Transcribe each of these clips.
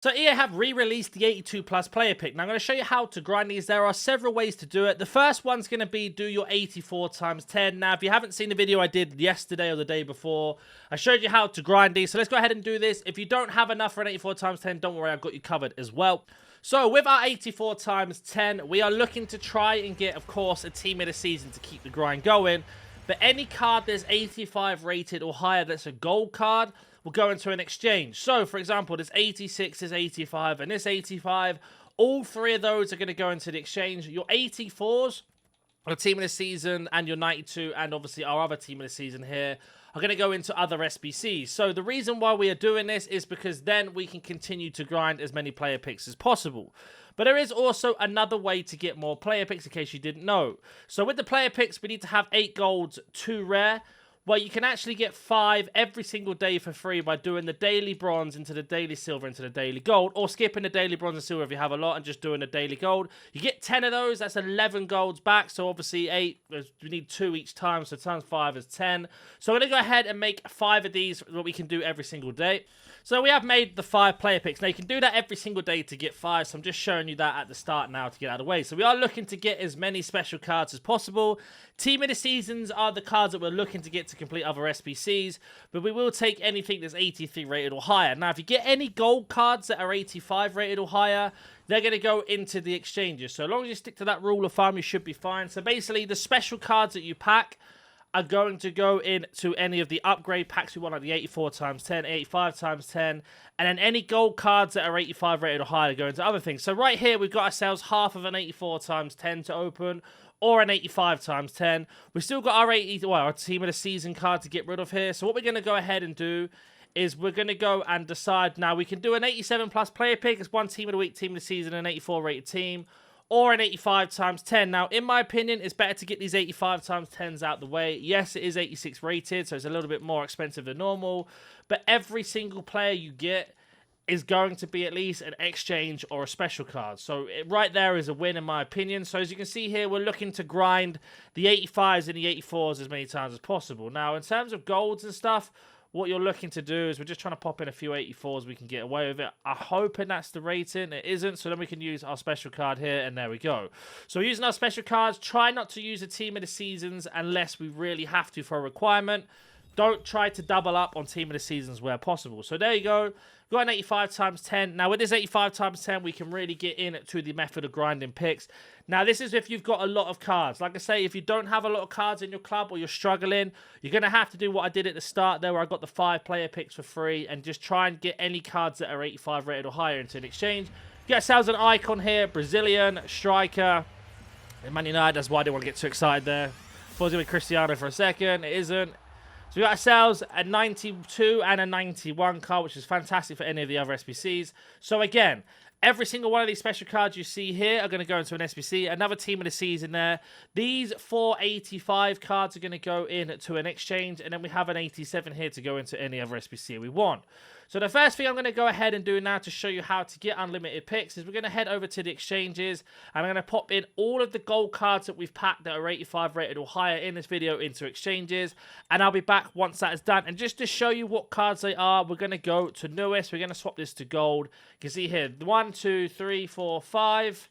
So EA have re-released the 82 plus player pick. Now I'm going to show you how to grind these. There are several ways to do it. The first one's going to be do your 84 times 10. Now if you haven't seen the video I did yesterday or the day before, I showed you how to grind these. So let's go ahead and do this. If you don't have enough for an 84 times 10, don't worry, I've got you covered as well. So with our 84 times 10, we are looking to try and get, of course, a team of the season to keep the grind going. But any card that's 85 rated or higher that's a gold card will go into an exchange. So, for example, this 86, this 85, and this 85, all three of those are going to go into the exchange. Your 84s, your team of the season, and your 92, and obviously our other team of the season here, are going to go into other SBCs. So the reason why we are doing this is because then we can continue to grind as many player picks as possible. But there is also another way to get more player picks, in case you didn't know. So with the player picks, we need to have 8 golds, 2 rare. Well, you can actually get 5 every single day for free by doing the daily bronze into the daily silver into the daily gold, or skipping the daily bronze and silver if you have a lot and just doing the daily gold. You get 10 of those, that's 11 golds back, so obviously 8, we need 2 each time, so times 5 is 10. So I'm going to go ahead and make 5 of these, what we can do every single day. So we have made the 5 player picks. Now you can do that every single day to get 5, so I'm just showing you that at the start now to get out of the way. So we are looking to get as many special cards as possible. Team of the seasons are the cards that we're looking to get to complete other SBCs, but we will take anything that's 83 rated or higher. Now if you get any gold cards that are 85 rated or higher, they're going to go into the exchanges. So as long as you stick to that rule of thumb, you should be fine. So basically the special cards that you pack are going to go into any of the upgrade packs we want, like the 84 times 10, 85 times 10, and then any gold cards that are 85 rated or higher go into other things. So right here, we've got ourselves half of an 84 times 10 to open, or an 85 times 10. We've still got our team of the season card to get rid of here. So what we're going to go ahead and do is we're going to go and decide. Now, we can do an 87 plus player pick. It's one team of the week, team of the season, and an 84 rated team, or an 85 times 10. Now, in my opinion, it's better to get these 85 times 10s out the way. Yes, it is 86 rated, so it's a little bit more expensive than normal, but every single player you get is going to be at least an exchange or a special card. So right there is a win in my opinion. So as you can see here, we're looking to grind the 85s and the 84s as many times as possible. Now, in terms of golds and stuff, what you're looking to do is we're just trying to pop in a few 84s we can get away with it. I'm hoping that's the rating. It isn't, so then we can use our special card here, and there we go. So using our special cards, try not to use a team of the seasons unless we really have to for a requirement. Don't try to double up on team of the seasons where possible. So there you go. Got an 85 times 10. Now with this 85 times 10, we can really get into the method of grinding picks. Now this is if you've got a lot of cards. Like I say, if you don't have a lot of cards in your club or you're struggling, you're going to have to do what I did at the start there where I got the 5 player picks for free and just try and get any cards that are 85 rated or higher into an exchange. Get ourselves an icon here, Brazilian, striker, Man United. That's why I didn't want to get too excited there. Thought it was going to be Cristiano for a second. It isn't. So we got ourselves a 92 and a 91 card, which is fantastic for any of the other SBCs. So again, every single one of these special cards you see here are going to go into an SBC. Another team of the season there. These 485 cards are going to go into an exchange. And then we have an 87 here to go into any other SBC we want. So the first thing I'm going to go ahead and do now to show you how to get unlimited picks is we're going to head over to the exchanges. And I'm going to pop in all of the gold cards that we've packed that are 85 rated or higher in this video into exchanges. And I'll be back once that is done. And just to show you what cards they are, we're going to go to newest. We're going to swap this to gold. You can see here, 1, 2, 3, 4, 5.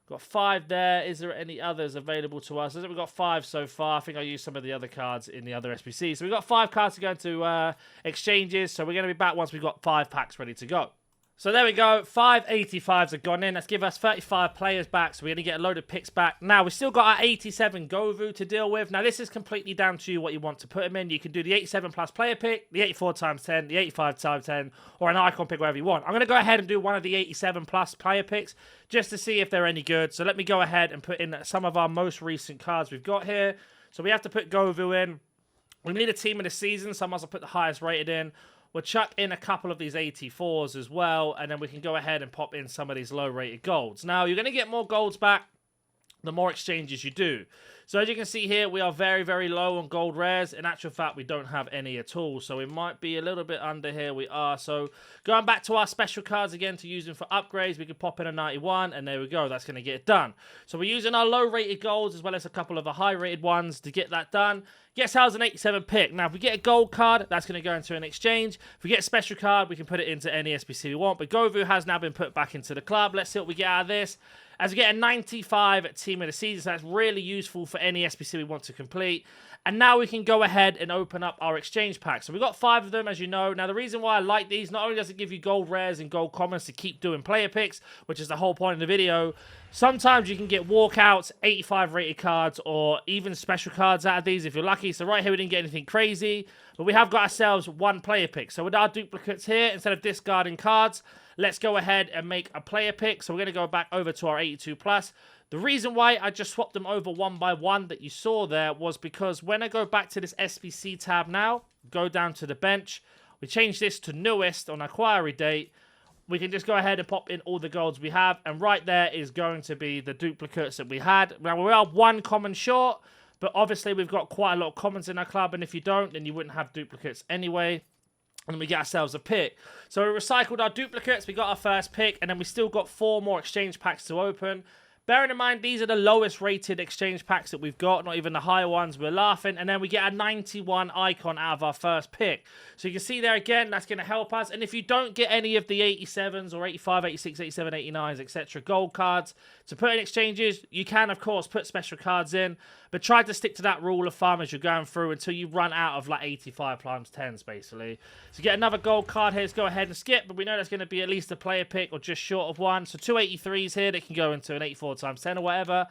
Got 5 there. Is there any others available to us? We've got 5 so far. I think I used some of the other cards in the other SBCs. So we've got 5 cards to go into exchanges. So we're going to be back once we've got 5 packs ready to go. So there we go, 5 85s have gone in. Let's give us 35 players back, so we're going to get a load of picks back. Now, we've still got our 87 Govu to deal with. Now, this is completely down to you what you want to put them in. You can do the 87 plus player pick, the 84 times 10, the 85 times 10, or an icon pick, whatever you want. I'm going to go ahead and do one of the 87 plus player picks just to see if they're any good. So let me go ahead and put in some of our most recent cards we've got here. So we have to put Govu in. We need a team of the season, so I must have put the highest rated in. We'll chuck in a couple of these 84s as well, and then we can go ahead and pop in some of these low-rated golds. Now, you're going to get more golds back the more exchanges you do. So as you can see here, we are very, very low on gold rares. In actual fact, we don't have any at all. So we might be a little bit under here. We are. So going back to our special cards again to use them for upgrades, we could pop in a 91 and there we go. That's going to get it done. So we're using our low rated golds as well as a couple of the high rated ones to get that done. Gets ours an 87 pick. Now, if we get a gold card, that's going to go into an exchange. If we get a special card, we can put it into any SBC we want. But Govu has now been put back into the club. Let's see what we get out of this. As we get a 95 team of the season, so that's really useful for any SBC we want to complete. And now we can go ahead and open up our exchange pack. So we've got 5 of them, as you know. Now, the reason why I like these, not only does it give you gold rares and gold commons to keep doing player picks, which is the whole point of the video, sometimes you can get walkouts, 85 rated cards, or even special cards out of these if you're lucky. So right here, we didn't get anything crazy, but we have got ourselves 1 player pick. So with our duplicates here, instead of discarding cards, let's go ahead and make a player pick. So we're going to go back over to our 82+. The reason why I just swapped them over one by one that you saw there was because when I go back to this SBC tab now, go down to the bench, we change this to newest on acquiry date, we can just go ahead and pop in all the golds we have, and right there is going to be the duplicates that we had. Now, we are 1 common short, but obviously we've got quite a lot of commons in our club, and if you don't, then you wouldn't have duplicates anyway. And we get ourselves a pick. So we recycled our duplicates, we got our first pick, and then we still got 4 more exchange packs to open. Bearing in mind, these are the lowest rated exchange packs that we've got, not even the higher ones. We're laughing. And then we get a 91 icon out of our first pick. So you can see there again, that's going to help us. And if you don't get any of the 87s or 85, 86, 87, 89s, etc. gold cards to put in exchanges, you can, of course, put special cards in. But try to stick to that rule of thumb as you're going through until you run out of like 85 times 10s, basically. So get another gold card here. Let's go ahead and skip. But we know that's going to be at least a player pick or just short of one. So 2 83s here that can go into an 84 times 10 or whatever.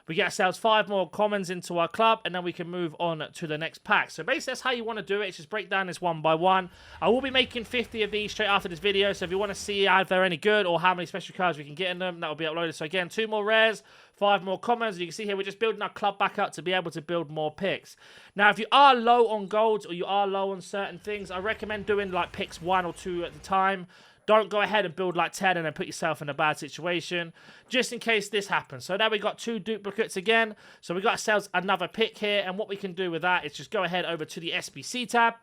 We get ourselves 5 more commons into our club, and then we can move on to the next pack. So basically, that's how you want to do it. It's just break down this one by one. I will be making 50 of these straight after this video, so if you want to see if they're any good or how many special cards we can get in them, that will be uploaded. So again, 2 more rares, 5 more commons. You can see here, we're just building our club back up to be able to build more picks. Now, if you are low on golds or you are low on certain things, I recommend doing like picks 1 or 2 at a time. Don't go ahead and build like 10 and then put yourself in a bad situation, just in case this happens. So now we got 2 duplicates again. So we got ourselves another pick here. And what we can do with that is just go ahead over to the SBC tab,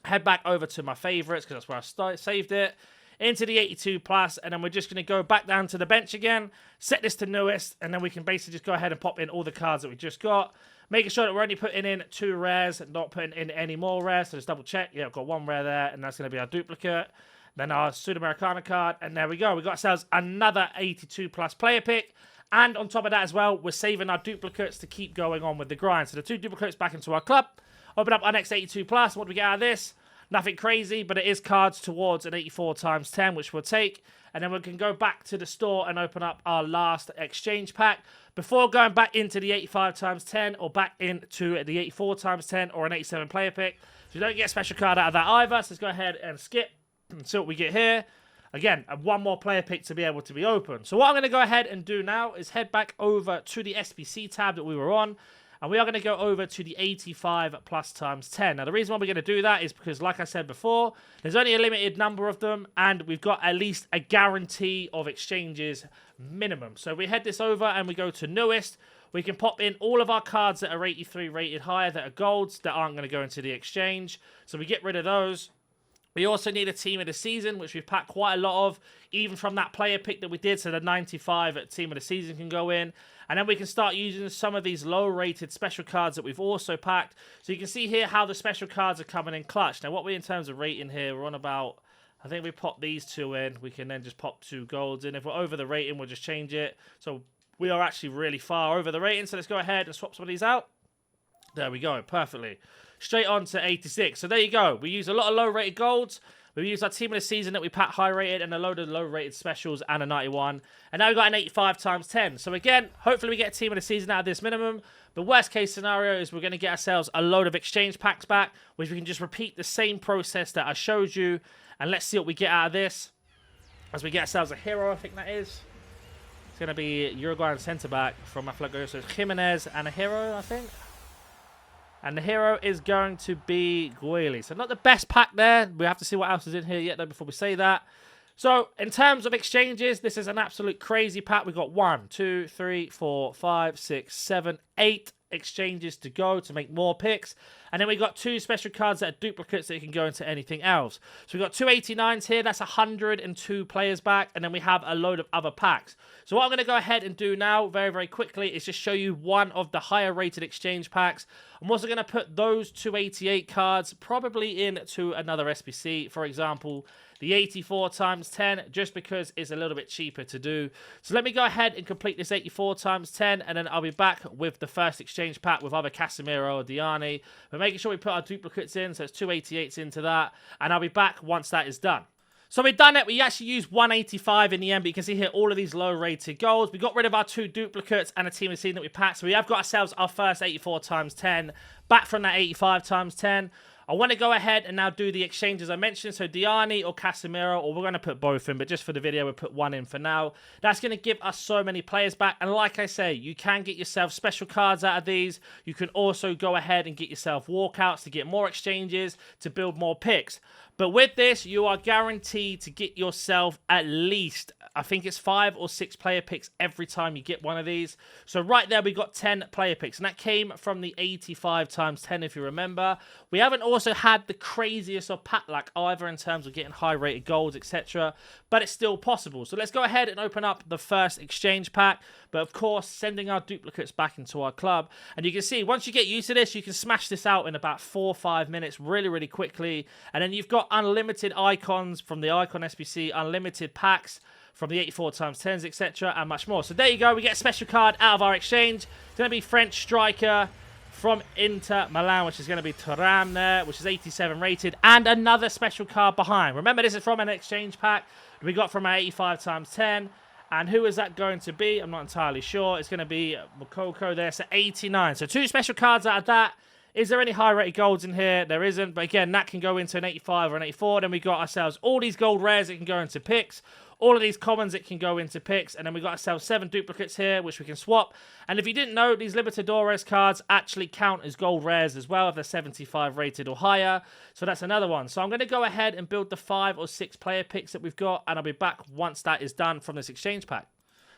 head back over to my favorites because that's where I saved it, into the 82+, and then we're just going to go back down to the bench again, set this to newest, and then we can basically just go ahead and pop in all the cards that we just got, making sure that we're only putting in 2 rares and not putting in any more rares. So just double check. Yeah, I've got 1 rare there, and that's going to be our duplicate. Then our Sudamericana card, and there we go. We got ourselves another 82+ player pick. And on top of that as well, we're saving our duplicates to keep going on with the grind. So the 2 duplicates back into our club. Open up our next 82+. What do we get out of this? Nothing crazy, but it is cards towards an 84 times 10, which we'll take. And then we can go back to the store and open up our last exchange pack before going back into the 85 times 10 or back into the 84 times 10 or an 87 player pick. So you don't get a special card out of that either. So let's go ahead and skip. See what we get here. Again, 1 more player pick to be able to be open. So what I'm going to go ahead and do now is head back over to the SBC tab that we were on. And we are going to go over to the 85+ times 10. Now, the reason why we're going to do that is because, like I said before, there's only a limited number of them. And we've got at least a guarantee of exchanges minimum. So we head this over and we go to newest. We can pop in all of our cards that are 83 rated higher that are golds that aren't going to go into the exchange. So we get rid of those. We also need a team of the season, which we've packed quite a lot of, even from that player pick that we did, so the 95 at team of the season can go in. And then we can start using some of these low-rated special cards that we've also packed. So you can see here how the special cards are coming in clutch. Now, what we in terms of rating here, we're on about, I think we pop these 2 in. We can then just pop 2 golds in. If we're over the rating, we'll just change it. So we are actually really far over the rating. So let's go ahead and swap some of these out. There we go, perfectly. Straight on to 86. So there you go. We use a lot of low-rated golds. We used our team of the season that we packed high-rated and a load of low-rated specials and a 91. And now we've got an 85 times 10. So again, hopefully we get a team of the season out of this minimum. The worst-case scenario is we're going to get ourselves a load of exchange packs back, which we can just repeat the same process that I showed you. And let's see what we get out of this. As we get ourselves a hero, I think that is. It's going to be Uruguayan centre-back from Atletico. So it's Jimenez and a hero, I think. And the hero is going to be Guili. So not the best pack there. We have to see what else is in here yet, though, before we say that. So, in terms of exchanges, this is an absolute crazy pack. We've got 1, 2, 3, 4, 5, 6, 7, 8 exchanges to go to make more picks. And then we got 2 special cards that are duplicates that can go into anything else. So we've got 2 89s here. That's 102 players back. And then we have a load of other packs. So what I'm going to go ahead and do now very, very quickly is just show you one of the higher rated exchange packs. I'm also going to put those 288 cards probably into another SBC. For example, the 84 times 10, just because it's a little bit cheaper to do. So let me go ahead and complete this 84 times 10, and then I'll be back with the first exchange pack with either Casemiro or Diani. But making sure we put our duplicates in, so it's 288s into that, and I'll be back once that is done. So we've done it. We actually used 185 in the end, but you can see here all of these low-rated goals. We got rid of our 2 duplicates and a team of scene that we packed. So we have got ourselves our first 84 times 10, back from that 85 times 10. I want to go ahead and now do the exchanges I mentioned. So Diani or Casemiro, or we're going to put both in, but just for the video, we'll put one in for now. That's going to give us so many players back. And like I say, you can get yourself special cards out of these. You can also go ahead and get yourself walkouts to get more exchanges, to build more picks. But with this, you are guaranteed to get yourself at least, I think it's 5 or 6 player picks every time you get one of these. So right there, we got 10 player picks. And that came from the 85 times 10, if you remember. We haven't also had the craziest of pack luck either in terms of getting high-rated golds, etc. But it's still possible. So let's go ahead and open up the first exchange pack. But of course, sending our duplicates back into our club. And you can see, once you get used to this, you can smash this out in about 4 or 5 minutes really, really quickly. And then you've got unlimited icons from the Icon SBC, unlimited packs from the 84 times 10s, etc. and much more. So there you go. We get a special card out of our exchange. It's going to be French striker from Inter Milan, which is going to be Thuram there, which is 87 rated. And another special card behind. Remember, this is from an exchange pack we got from our 85 times 10. And who is that going to be? I'm not entirely sure. It's going to be Mokoko there, so 89. So 2 special cards out of that. Is there any high-rated golds in here? There isn't. But again, that can go into an 85 or an 84. Then we got ourselves all these gold rares that can go into picks. All of these commons that can go into picks. And then we got ourselves 7 duplicates here, which we can swap. And if you didn't know, these Libertadores cards actually count as gold rares as well if they're 75 rated or higher. So that's another one. So I'm going to go ahead and build the 5 or 6 player picks that we've got. And I'll be back once that is done from this exchange pack.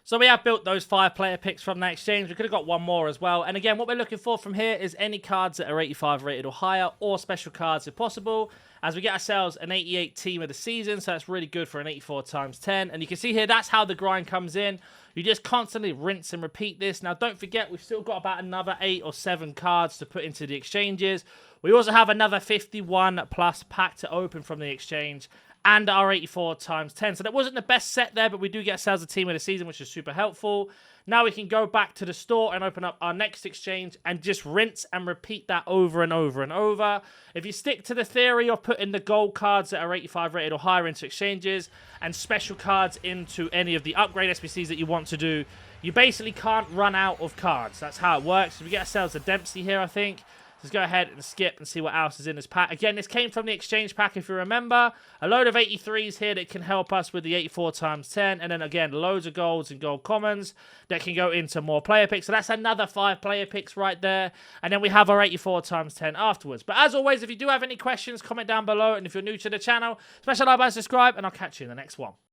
So we have built those 5 player picks from that exchange. We could have got one more as well. And again, what we're looking for from here is any cards that are 85 rated or higher, or special cards if possible, as we get ourselves an 88 team of the season. So that's really good for an 84 times 10. And you can see here, that's how the grind comes in. You just constantly rinse and repeat this. Now, don't forget, we've still got about another 8 or 7 cards to put into the exchanges. We also have another 51 plus pack to open from the exchange, and our 84 times 10. So that wasn't the best set there, but we do get ourselves a team of the season, which is super helpful. Now we can go back to the store and open up our next exchange and just rinse and repeat that over and over and over. If you stick to the theory of putting the gold cards that are 85 rated or higher into exchanges and special cards into any of the upgrade SBCs that you want to do, you basically can't run out of cards. That's how it works. So we get ourselves a Dempsey here, I think. Let's go ahead and skip and see what else is in this pack. Again, this came from the exchange pack, if you remember. A load of 83s here that can help us with the 84 times 10. And then again, loads of golds and gold commons that can go into more player picks. So that's another 5 player picks right there. And then we have our 84 times 10 afterwards. But as always, if you do have any questions, comment down below. And if you're new to the channel, smash that like button, subscribe, and I'll catch you in the next one.